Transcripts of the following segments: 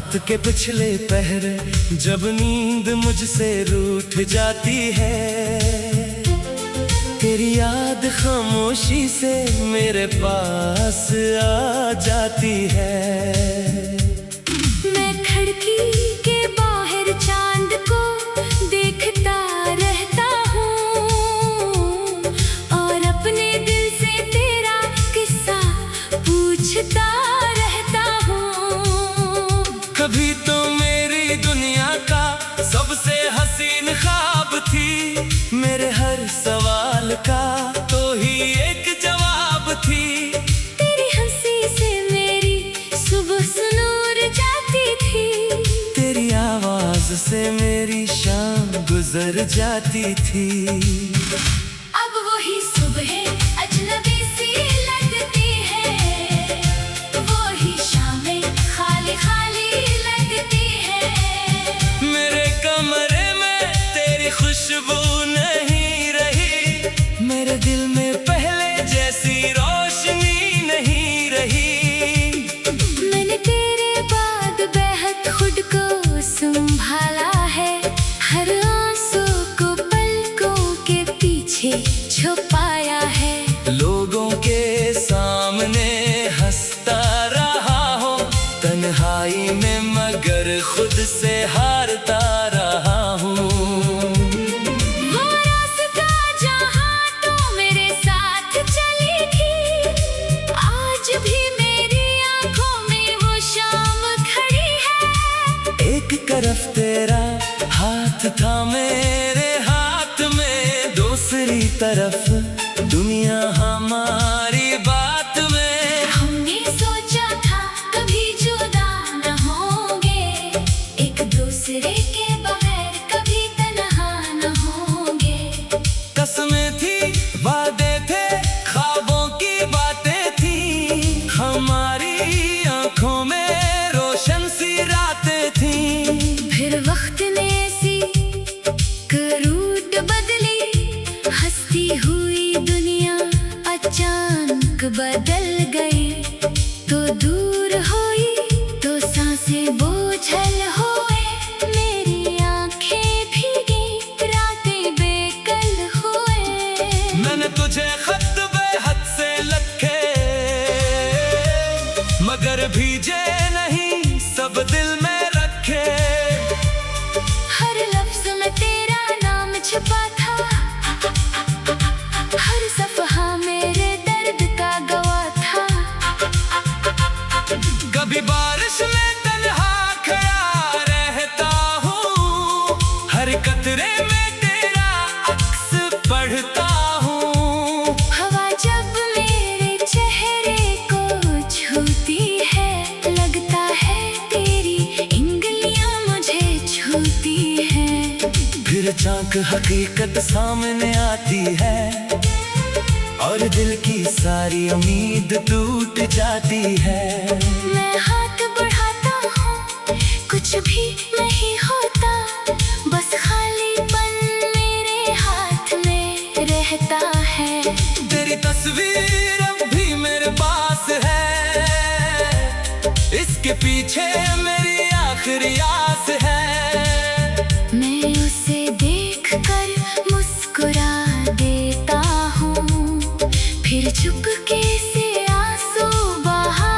रात के पिछले पहरे जब नींद मुझसे रूठ जाती है, तेरी याद खामोशी से मेरे पास आ जाती है। मैं खिड़की के बाहर चांद को देखता रहता हूँ और अपने दिल से तेरा किस्सा पूछता रहता हूँ। कभी तो मेरी दुनिया का सबसे हसीन ख्वाब थी, मेरे हर सवाल का तो ही एक जवाब थी। तेरी हंसी से मेरी सुबह सुनूर जाती थी, तेरी आवाज से मेरी शाम गुजर जाती थी। अब वही सुबह अजनबी सी लगती है, वही शामें खाली खाली लगती है। मेरे कमरे में तेरी खुशबू नहीं रही, मेरे दिल में पहले जैसी रोशनी नहीं रही। मैंने तेरे बाद बेहद खुद को संभाला है, हर आंसू को पलकों के पीछे छुपाया है। लोगों के सामने हंसता रहा हूँ तन्हाई में, मगर खुद से हारता रहा हूँ। वो रास्ता जहाँ तू मेरे साथ चली थी, आज भी मेरी आंखों में वो शाम खड़ी है। एक तरफ तेरा हाथ था मेरे हाथ में, दूसरी तरफ दुनिया हमारी बात में। हमने सोचा था कभी जुदा न होंगे, एक दूसरे के बगैर कभी तन्हा न होंगे। कसमें थी, वादे थे, ख्वाबों की बातें थी, हमारी आंखों में रोशन सी रातें थी। फिर वक्त ने ऐसी करूट बदली, हंसती हुई दुनिया अचानक बदल गई। तो दूर हुई तो सांसें बोझल हुए, मेरी आंखें भीगी, रातें बेकल हुए। मैंने तुझे खत बेहद से लिखे, मगर भीजे नहीं, सब दिल में रखे। हर लफ्ज में तेरा नाम छुपा था, हर सफहा मेरे दर्द का गवाह था। कभी बारिश में तन्हा खड़ा रहता हूँ, हर कतरे में तेरा अक्स पढ़ता हूँ। हवा जब मेरे चेहरे को छूती है, लगता है तेरी इंगलियां मुझे छूती हैं। फिर झांक हकीकत सामने आती है और दिल की सारी उम्मीद टूट जाती है। मैं हाथ बढ़ाता हूँ, कुछ भी नहीं होता, बस खालीपन मेरे हाथ में रहता है। तेरी तस्वीर अब भी मेरे पास है, इसके पीछे मेरी आखिरी आस है। मैं उसे देखकर मुस्कुरा देता हूँ, फिर चुपके से आंसू बहा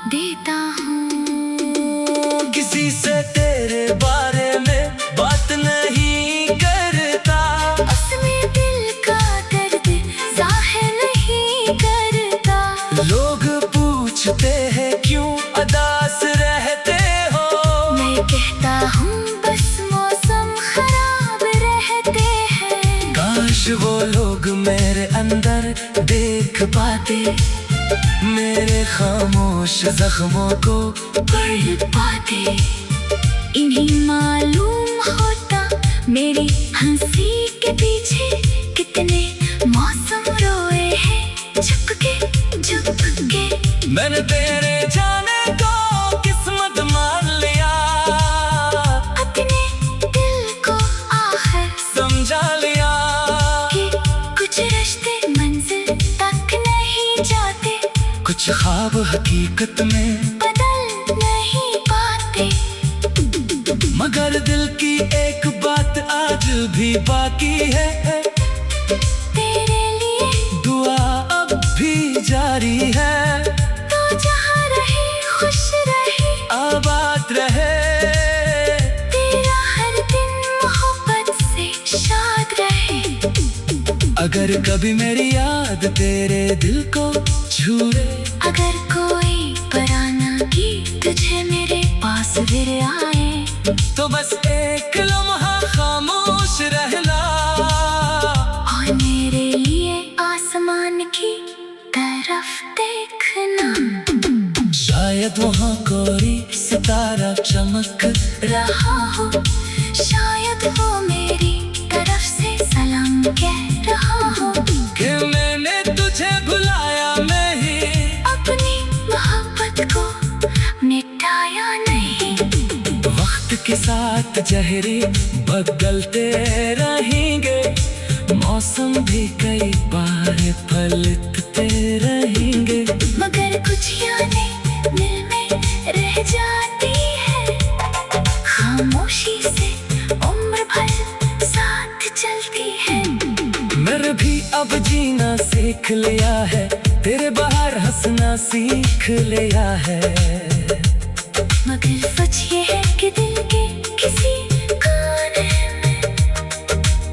देता हूँ। किसी से तेरे बारे में बात नहीं करता, उसमें दिल का दर्द जाहिर नहीं करता। लोग पूछते हैं क्यों उदास रहते हो, मैं कहता हूँ बस मौसम खराब रहते हैं। काश वो लोग मेरे अंदर देख पाते, मेरे खामोश जख्मों को पढ़ पाते। इन्हीं मालूम होता मेरी हंसी के पीछे कितने मौसम रोए हैं झुक के। मैंने तेरे जाने को किस्मत मान लिया, अपने दिल को आखिर समझा लिया कि कुछ रिश्ते मंजिल तक नहीं जाते, कुछ ख्वाब हकीकत में बदल नहीं एक बात आज भी बाकी है, तेरे लिए दुआ अब भी जारी है। तो जहाँ रहे खुश रहे, आबाद रहे, तेरा हर दिन मोहब्बत से शाद रहे। अगर कभी मेरी याद तेरे दिल को छूए, अगर कोई पराना की तुझे मेरे पास फिर आए, तो बस एक लम्हा खामोश रहना और मेरे लिए आसमान की तरफ देखना। शायद वहाँ कोई सितारा चमक रहा हो, शायद वो मेरी तरफ से सलाम कह रहा हो कि मैंने तुझे भुलाया नहीं, अपनी मोहब्बत को मिटाया नहीं। वक्त के साथ चेहरे बदलते रहेंगे, मौसम भी कई बार पलटते रहेंगे, मगर कुछ यादें दिल में रह जाती है, खामोशी से उम्र भर साथ चलती है। मैंने भी अब जीना सीख लिया है, तेरे बाहर हंसना सीख लिया है, मगर सच ये है कि दिल के किसी कोने में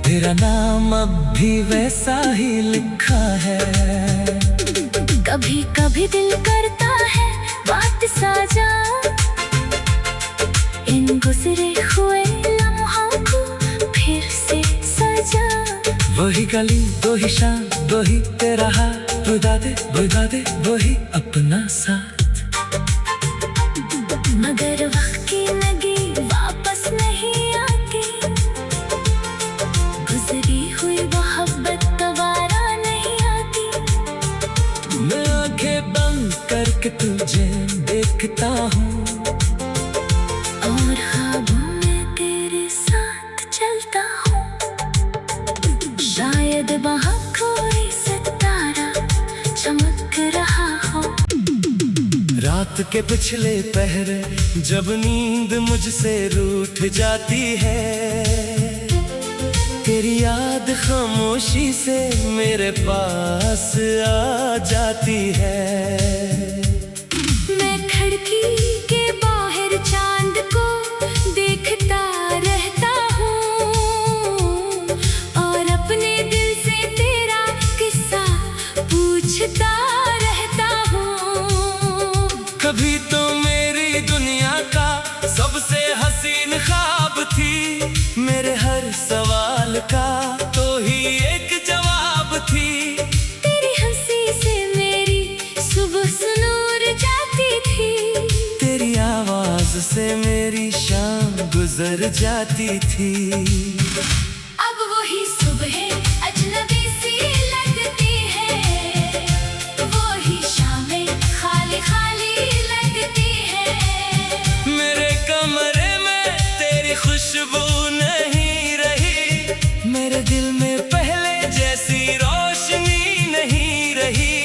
तेरा नाम अब भी वैसा ही लिखा है। कभी कभी दिल करता है बात साजा, इन गुजरे हुए लम्हों को फिर से सजा। वही गली वही शाम वही तेरा हाथ, बुझा दे वही अपना साथ। मगर वक्त की लगी वापस नहीं आती, गुजरी हुई मोहब्बत दोबारा नहीं आती। मैं आंखें बंद करके तुझे देखता हूँ, और ख्वाबों में तेरे साथ चलता हूँ। शायद वहाँ कोई सितारा चमक रहा हो। रात के पिछले पहरे जब नींद मुझसे रूठ जाती है, तेरी याद खामोशी से मेरे पास आ जाती है। मैं खिड़की के बाहर चांद को देखता रहता हूँ, और अपने दिल से तेरा किस्सा पूछता रहता हूँ। कभी तो मेरी दुनिया का सबसे हसीन ख्वाब थी, मेरे हर सवाल का तो ही एक जवाब थी। तेरी हंसी से मेरी सुबह सुनूर जाती थी, तेरी आवाज से मेरी शाम गुजर जाती थी। अब वही सुबह अजनबी सी लगती है, वही शामें खाली खाली लगती है। मेरे कमरे में तेरी खुशबू नहीं रही, मेरे दिल में पहले जैसी रोशनी नहीं रही।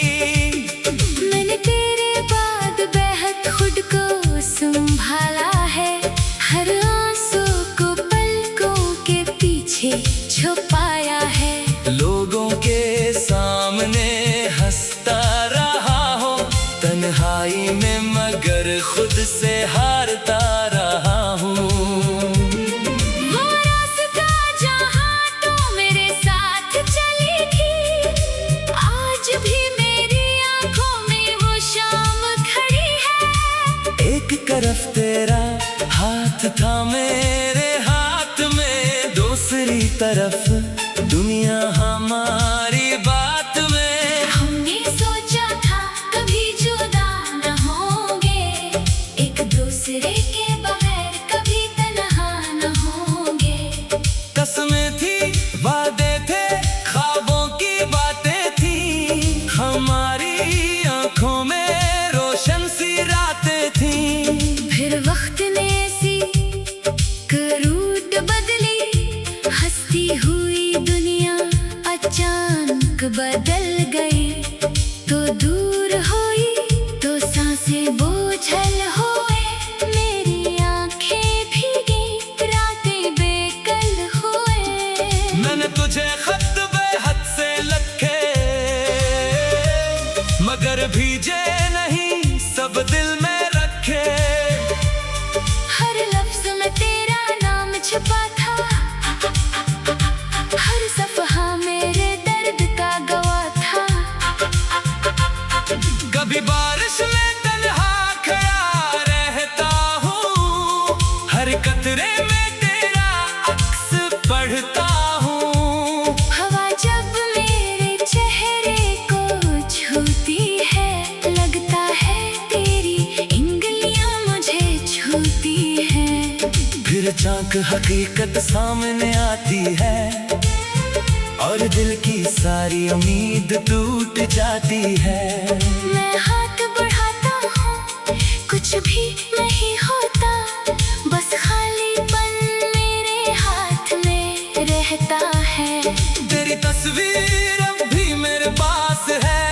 मैंने तेरे बाद बेहद खुद को संभाला है, हर आंसू को पलकों के पीछे छुपाया है। लोगों के सामने हंसता रहा हो तन्हाई में, मगर खुद से हारता रहा हूँ। वो रास्ता जहाँ तू मेरे साथ चली थी, आज भी मेरी आंखों में वो शाम खड़ी है। एक तरफ तेरा हाथ था मेरे हाथ में, दूसरी तरफ दुनिया हमारी बात में। हमने सोचा था कभी जुदा न होंगे, एक दूसरे के बगैर कभी तन्हा न होंगे। कसमें थी, वादे थे, ख्वाबों की बातें थी, हमारी आंखों में रोशन सी रातें थी। फिर वक्त ने ऐसी करूट बदली, हंसती हुई दुनिया अचानक बदल गई। तो दूर हुई तो सांसें बोझल हुए, मेरी आंखें भीगी, रातें हर सफहा मेरे दर्द का गवाह था। कभी बारिश में तन्हा खड़ा रहता हूँ, हर कतरे में तेरा अक्स पढ़ता हूँ। हवा जब मेरे चेहरे को छूती है, लगता है तेरी इंगलियां मुझे छूती हैं। फिर चाक हकीकत सामने आती है और दिल की सारी उम्मीद टूट जाती है। मैं हाथ बढ़ाता हूँ, कुछ भी नहीं होता, बस खालीपन मेरे हाथ में रहता है। तेरी तस्वीर अब भी मेरे पास है,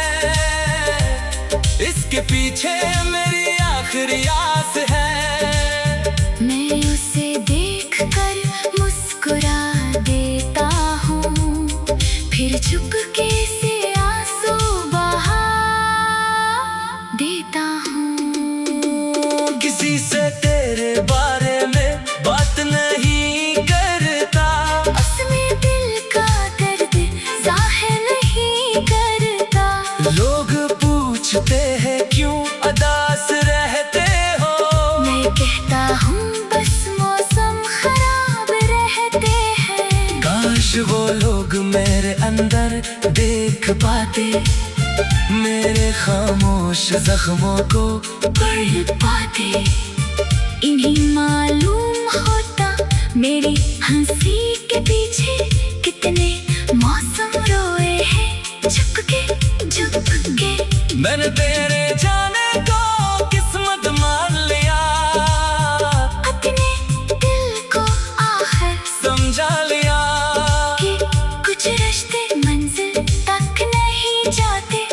इसके पीछे मेरी आखिरी आस है। मैं उसे देखकर मुस्कुरा देता हूँ, फिर चुपके से आंसू बहा देता हूँ। किसी से तेरे बारे में बात नहीं करता, उसमें दिल का दर्द जाहिर नहीं करता। लोग पूछते हैं क्यों उदास रहते हो, मैं कहता हूँ बस मौसम खराब रहते हैं। काश वो लोग मेरे अंदर देख पाते, मेरे खामोश जख्मों को पढ़ पाते। इन्हीं मालूम होता मेरी हंसी के पीछे कितने मौसम रोए हैं झुक के। मैंने तेरे जाने को किस्मत मान लिया, अपने दिल को आखिर समझा लिया कि कुछ रिश्ते मंजिल तक नहीं जाते,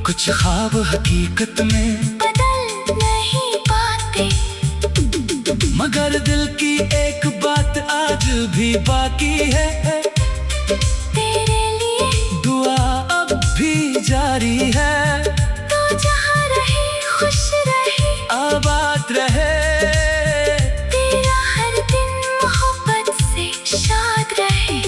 कुछ ख्वाब हकीकत में बदल नहीं पाते। मगर दिल की एक बात आज भी बाकी है, तेरे लिए दुआ अब भी जारी है। तो जहाँ रहे खुश रहे, आबाद रहे, तेरा हर दिन मोहब्बत से शाद रहे।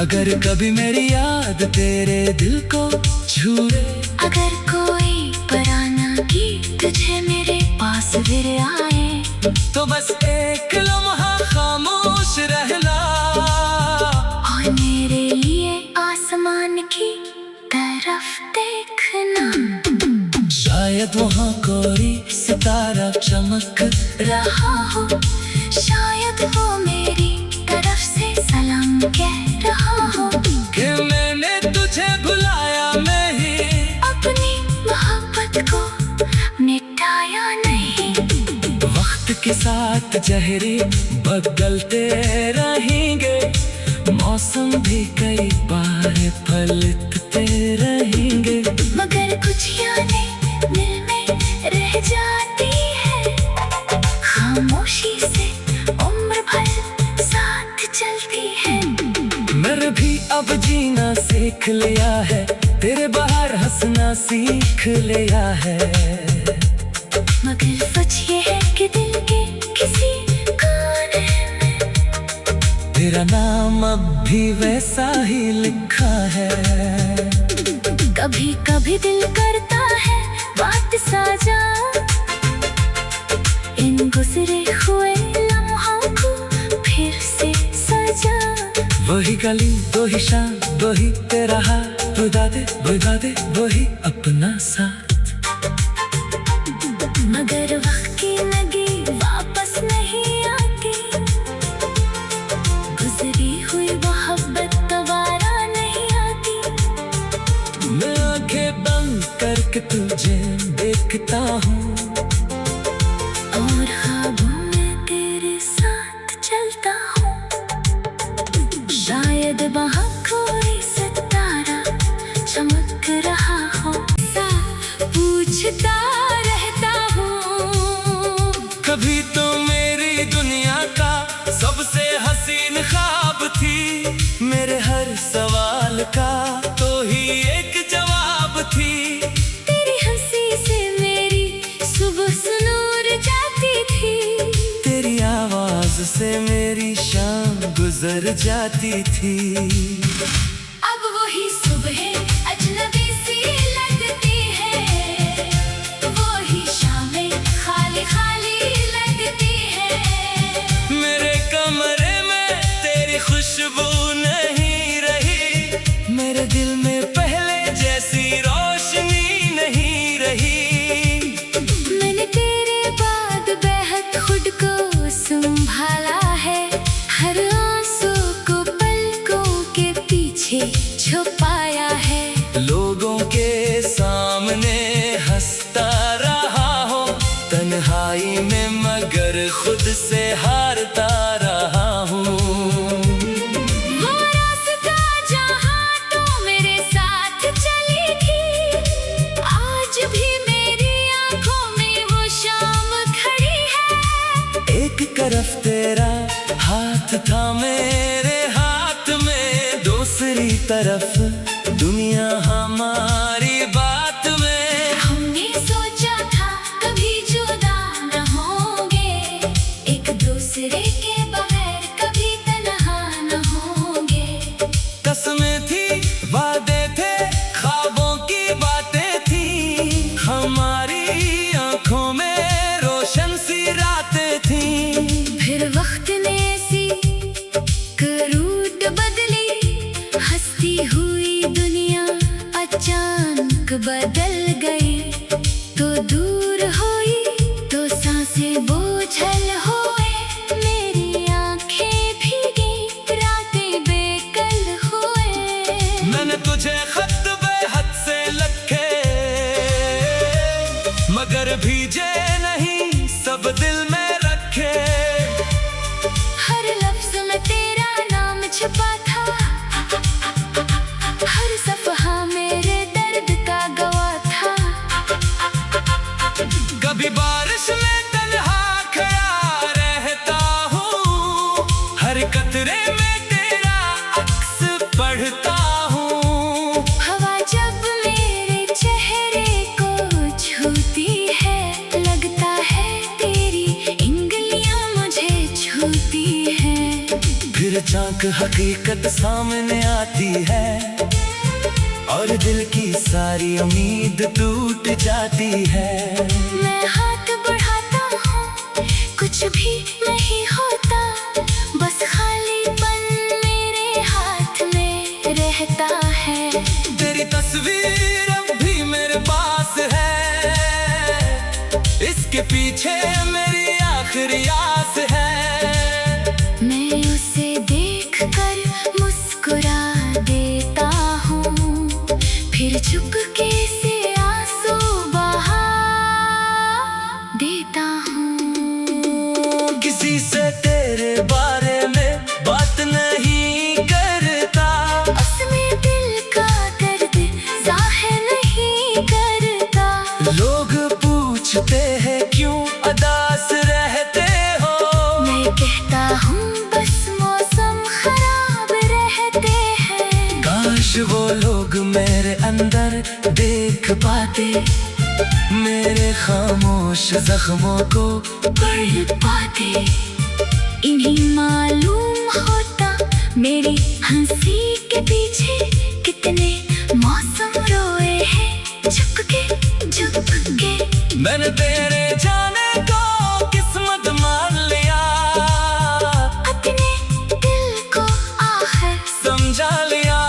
अगर कभी मेरी याद तेरे दिल को छूए, अगर कोई पराना गीत तुझे मेरे पास फिर आए, तो बस एक लम्हा खामोश रहना और मेरे लिए आसमान की तरफ देखना। शायद वहाँ कोई सितारा चमक रहा हो, शायद वो मेरी तरफ से सलाम कह रहा हो कि मैंने तुझे भुलाया नहीं, अपनी मोहब्बत को मिटाया नहीं। वक्त के साथ चेहरे बदलते रहेंगे, मौसम भी कई बार पलटते रहेंगे, मगर कुछ यादें दिल में रह जाती है, खामोशी से उम्र भर साथ चलती है। मैंने भी अब जीना सीख लिया है, तेरे बाहर हंसना सीख लिया है। मगर सच ये है कि दिल के किसी कोने में तेरा नाम अब भी वैसा ही लिखा है। कभी कभी दिल करता है बात साजा, इन गुजरे हुए लम्हों को फिर से सजा। वही गली वही शाम वही तेरा हाथ, बुझा दे वही अपना साथ। मगर वक्त की लगी वापस नहीं आती, गुजरी हुई मोहब्बत दोबारा नहीं आती। मैं आंखें बंद करके तुझे देखता हूँ और ख्वाबों में तेरे साथ चलता हूँ। शायद वहाँ कोई सितारा चमक रहा हो, पूछता रहता हूँ। कभी तो मेरी दुनिया का सबसे हसीन ख्वाब थी, मेरे हर सवाल का तो ही एक जवाब थी। तेरी हंसी से मेरी सुबह सुनूर जाती थी, तेरी आवाज से मेरी शाम गुजर गुजर जाती थी। अब वही सुबह अजनबी सी लगती है, वही शामें खाली खाली लगती है। मेरे कमरे में तेरी खुशबू नहीं रही, मेरे दिल में पहले जैसी रोशनी नहीं रही। मैंने तेरे बाद बेहद खुद को संभाला है, हर आंसू को पलकों के पीछे छुपाया है। लोगों के सामने हंसता रहा हूँ तन्हाई में, मगर खुद से हारता रहा हूँ। वो रास्ता जहाँ तू मेरे साथ चली थी, आज भी मेरी आंखों में वो शाम खड़ी है। एक तरफ तेरा हाथ था मेरे हाथ में, दूसरी तरफ दुनिया हमारी बात में। हमने सोचा था कभी जुदा न होंगे, एक दूसरे के बगैर कभी तन्हा न होंगे। कसमें थी, वादे थे, ख्वाबों की बातें थी, हमारी आंखों में रोशन सी रातें थी। फिर वक्त ने ऐसी करूट बदली, हंसती हुई दुनिया अचानक बदल गई। तो दूर हुई तो सांसें बोझल हुए, मेरी आंखें भीगी, रातें बेकल हुए। मैंने तुझे खत बेहद से लिखे, मगर भीजे नहीं, सब दिल में रखे। हर लफ्ज में तेरा नाम छुपा था, हर सफहा मेरे दर्द का गवाह था। कभी बारिश में तन्हा खड़ा रहता हूँ, हर कतरे में तेरा अक्स पढ़ता हूँ। हवा जब मेरे चेहरे को छूती है, लगता है तेरी इंगलियां मुझे छूती हैं। फिर झांक हकीकत सामने आती है, और दिल की सारी उम्मीद टूट जाती है। मैं हाथ बढ़ाता हूँ, कुछ भी नहीं होता, बस खालीपन मेरे हाथ में रहता है। तेरी तस्वीर अब भी मेरे पास है, इसके पीछे मेरी आखिरी आस है। मैं उसे देखकर मुस्कुरा देता हूँ, फिर चुपके से आंसू बहा देता हूँ। किसी से तेरे बारे में बात नहीं करता, उसमें दिल का दर्द जाहिर नहीं करता। लोग पूछते हैं क्यों उदास रहते हो, मैं कहता हूँ बस मौसम खराब रहते हैं। काश वो लोग मेरे अंदर देख पाते, मेरे खामोश जख्मों को पढ़ पाते। इन्हीं मालूम होता मेरी हंसी के पीछे कितने मौसम रोए हैं, चुपके चुपके। मैंने तेरे जाने को किस्मत मान लिया, अपने दिल को आखिर समझा लिया।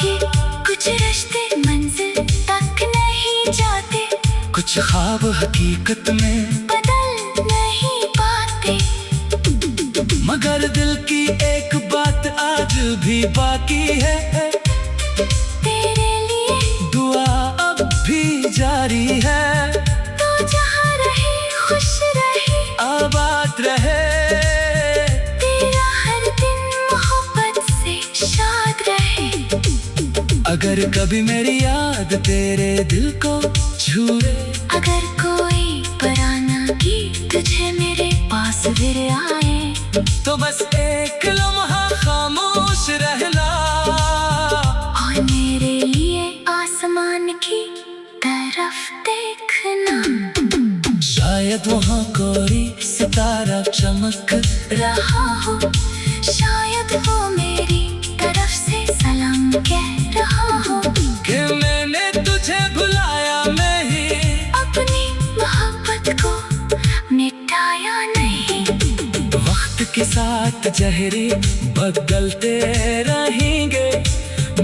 कि कुछ रिश्ते मंजिल तक नहीं जाते, कुछ ख्वाब हकीकत में बदल नहीं पाते। मगर दिल की एक बात आज भी बाकी है, तेरे लिए दुआ अब भी जारी है। तो जहाँ रहे खुश रहे, आबाद रहे, तेरा हर दिन मोहब्बत से शाद रहे। अगर कभी मेरी याद तेरे दिल को छूए, अगर कोई पराना गीत तुझे मेरे पास फिर आए, तो बस एक लम्हा खामोश रहना, और मेरे लिए आसमान की तरफ देखना। शायद वहाँ कोई सितारा चमक रहा हो, शायद वो जहरी बदलते रहेंगे,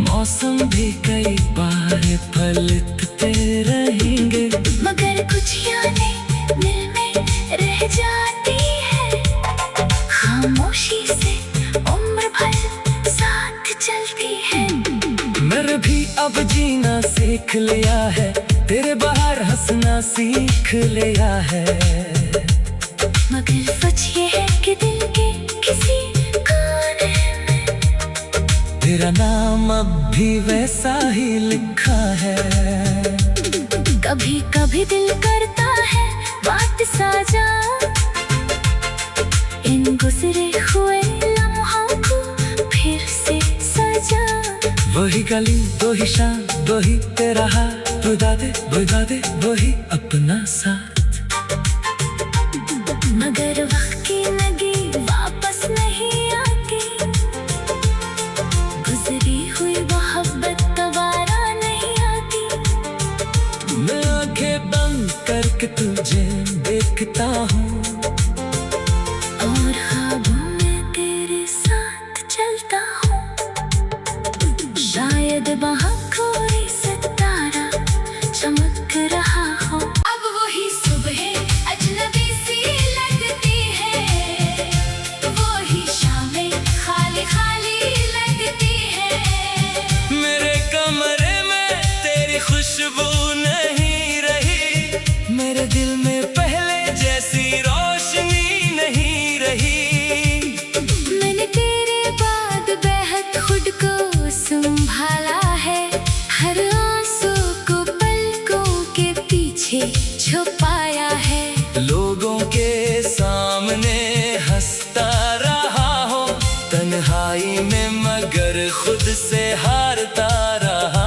मौसम भी कई बार पलटते रहेंगे। मगर कुछ यादें दिल में रह जाती है, खामोशी से उम्र भर साथ चलती है। मैंने भी अब जीना सीख लिया है, तेरे बाहर हंसना सीख लिया है। मगर सच ये है कि दिल के किसी कोने में तेरा नाम अब भी वैसा ही लिखा है। कभी कभी दिल करता है बात साझा, इन गुजरे हुए लम्हों को फिर से सजा। वही गली वही शाम वही तेरा हाथ, बुझा दे वही अपना साथ। मगर वक्त की नगी वापस नहीं आती, गुजरी हुई मोहब्बत दोबारा नहीं आती। मैं आंखें बंद करके तुझे देखता हूँ, और ख्वाबों में तेरे साथ चलता हूँ। शायद वहाँ कोई सितारा चमक रहा हो। अब वही सुबह अजनबी सी लगती है, वही शामें खाली खाली लगती है। मेरे कमरे में तेरी खुशबू नहीं रही, मेरे दिल में पहले जैसी रोशनी नहीं रही। मैंने तेरे बाद बेहद खुद को संभाला है, हर आंसू को पलकों के पीछे छुपाया है। लोगों के सामने हंसता रहा हो तन्हाई में, मगर खुद से हारता रहा।